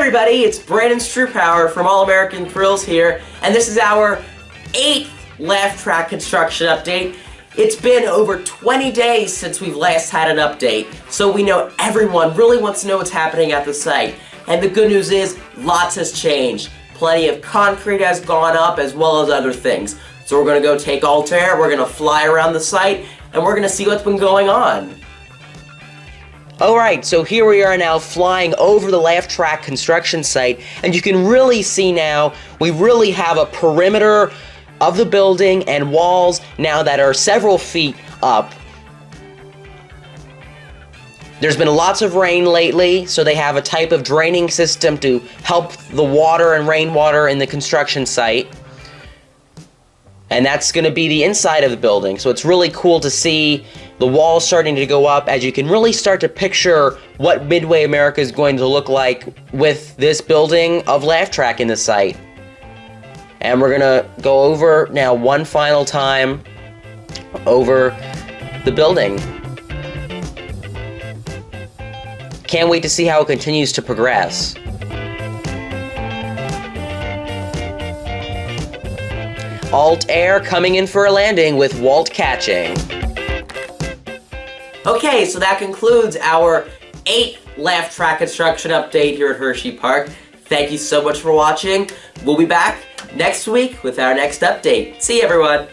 everybody, it's Brandon Strupower from All American Thrills here, and this is our 8th Laff Trakk construction update. It's been over 20 days since we've last had an update, so we know everyone really wants to know what's happening at the site. And the good news is, lots has changed. Plenty of concrete has gone up as well as other things. So we're going to go take Altair, we're going to fly around the site, and we're going to see what's been going on. Alright, so here we are now flying over the Laff Trakk construction site, and you can really see now, we really have a perimeter of the building and walls now that are several feet up. There's been lots of rain lately, so they have a type of draining system to help the water and rainwater in the construction site. And that's going to be the inside of the building, so it's really cool to see the walls starting to go up as you can really start to picture what Midway America is going to look like with this building of Laff Trakk in the site. And we're going to go over now one final time over the building. Can't wait to see how it continues to progress. Altair coming in for a landing with Walt catching. Okay, so that concludes our 8th Laff Trakk construction update here at Hersheypark. Thank you so much for watching. We'll be back next week with our next update. See you, everyone.